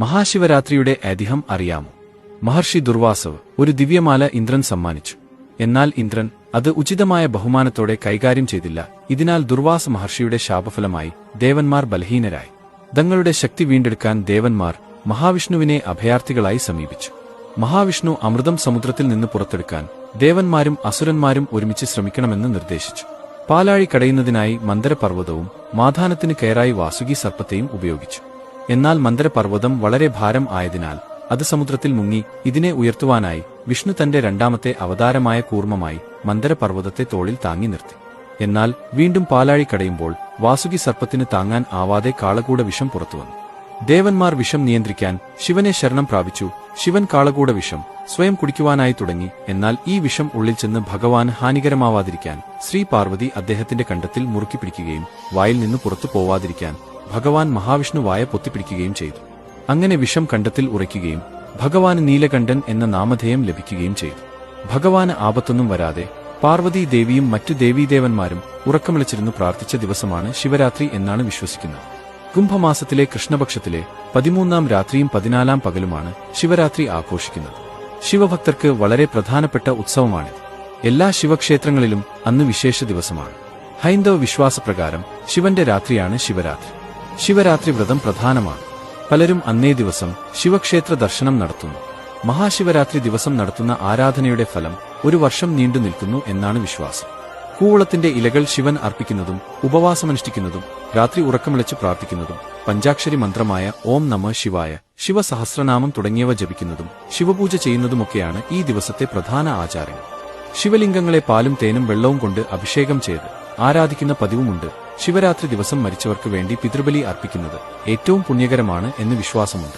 മഹാശിവരാത്രിയുടെ ഐതിഹ്യം അറിയാമോ? മഹർഷി ദുർവാസവ് ഒരു ദിവ്യമാല ഇന്ദ്രൻ സമ്മാനിച്ചു. എന്നാൽ ഇന്ദ്രൻ അത് ഉചിതമായ ബഹുമാനത്തോടെ കൈകാര്യം ചെയ്തില്ല. ഇതിനാൽ ദുർവാസ മഹർഷിയുടെ ശാപഫലമായി ദേവന്മാർ ബലഹീനരായി. തങ്ങളുടെ ശക്തി വീണ്ടെടുക്കാൻ ദേവന്മാർ മഹാവിഷ്ണുവിനെ അഭയാർത്ഥികളായി സമീപിച്ചു. മഹാവിഷ്ണു അമൃതം സമുദ്രത്തിൽ നിന്ന് പുറത്തെടുക്കാൻ ദേവന്മാരും അസുരന്മാരും ഒരുമിച്ച് ശ്രമിക്കണമെന്ന് നിർദ്ദേശിച്ചു. പാലാഴി കടയുന്നതിനായി മന്ദരപർവ്വതവും മാധാനത്തിന് കയറായി വാസുകി സർപ്പത്തെയും ഉപയോഗിച്ചു. എന്നാൽ മന്ദരപർവ്വതം വളരെ ഭാരം ആയതിനാൽ അത് സമുദ്രത്തിൽ മുങ്ങി. ഇതിനെ ഉയർത്തുവാനായി വിഷ്ണു തന്റെ രണ്ടാമത്തെ അവതാരമായ കൂർമ്മമായി മന്ദരപർവ്വതത്തെ തോളിൽ താങ്ങി നിർത്തി. എന്നാൽ വീണ്ടും പാലാഴി കടയുമ്പോൾ വാസുകി സർപ്പത്തിന് താങ്ങാൻ ആവാതെ കാളകൂട വിഷം പുറത്തുവന്നു. ദേവന്മാർ വിഷം നിയന്ത്രിക്കാൻ ശിവനെ ശരണം പ്രാപിച്ചു. ശിവൻ കാളകൂട വിഷം സ്വയം കുടിക്കുവാനായി തുടങ്ങി. എന്നാൽ ഈ വിഷം ഉള്ളിൽ ചെന്ന് ഭഗവാന് ഹാനികരമാവാതിരിക്കാൻ ശ്രീ പാർവതി അദ്ദേഹത്തിന്റെ കണ്ടത്തിൽ മുറുക്കി പിടിക്കുകയും വായിൽ നിന്ന് പുറത്തു പോവാതിരിക്കാൻ ഭഗവാൻ മഹാവിഷ്ണു വായ പൊത്തിപ്പിടിക്കുകയും ചെയ്തു. അങ്ങനെ വിഷം കണ്ടത്തിൽ ഉറയ്ക്കുകയും ഭഗവാന് നീലകണ്ഠൻ എന്ന നാമധേയം ലഭിക്കുകയും ചെയ്തു. ഭഗവാന് ആപത്തൊന്നും വരാതെ പാർവതി ദേവിയും മറ്റു ദേവീദേവന്മാരും ഉറക്കമിളച്ചിരുന്നു പ്രാർത്ഥിച്ച ദിവസമാണ് ശിവരാത്രി എന്നാണ് വിശ്വസിക്കുന്നത്. കുംഭമാസത്തിലെ കൃഷ്ണപക്ഷത്തിലെ 13-ാം രാത്രിയും 14-ാം പകലുമാണ് ശിവരാത്രി ആഘോഷിക്കുന്നത്. ശിവഭക്തർക്ക് വളരെ പ്രധാനപ്പെട്ട ഉത്സവമാണിത്. എല്ലാ ശിവക്ഷേത്രങ്ങളിലും അന്ന് വിശേഷ ദിവസമാണ്. ഹൈന്ദവ വിശ്വാസപ്രകാരം ശിവന്റെ രാത്രിയാണ് ശിവരാത്രി. ശിവരാത്രി വ്രതം പ്രധാനമാണ്. പലരും അന്നേ ദിവസം ശിവക്ഷേത്ര ദർശനം നടത്തുന്നു. മഹാശിവരാത്രി ദിവസം നടത്തുന്ന ആരാധനയുടെ ഫലം ഒരു വർഷം നീണ്ടു നിൽക്കുന്നു എന്നാണ് വിശ്വാസം. കൂവളത്തിന്റെ ഇലകൾ ശിവൻ അർപ്പിക്കുന്നതും ഉപവാസമനുഷ്ഠിക്കുന്നതും രാത്രി ഉറക്കമിളച്ച് പ്രാർത്ഥിക്കുന്നതും പഞ്ചാക്ഷരി മന്ത്രമായ ഓം നമഃ ശിവായ, ശിവസഹസ്രനാമം തുടങ്ങിയവ ജപിക്കുന്നതും ശിവപൂജ ചെയ്യുന്നതുമൊക്കെയാണ് ഈ ദിവസത്തെ പ്രധാന ആചാരങ്ങൾ. ശിവലിംഗങ്ങളെ പാലും തേനും വെള്ളവും കൊണ്ട് അഭിഷേകം ചെയ്ത് ആരാധിക്കുന്ന പതിവുമുണ്ട്. ശിവരാത്രി ദിവസം മരിച്ചവർക്ക് വേണ്ടി പിതൃബലി അർപ്പിക്കുന്നത് ഏറ്റവും പുണ്യകരമാണ് എന്ന് വിശ്വാസമുണ്ട്.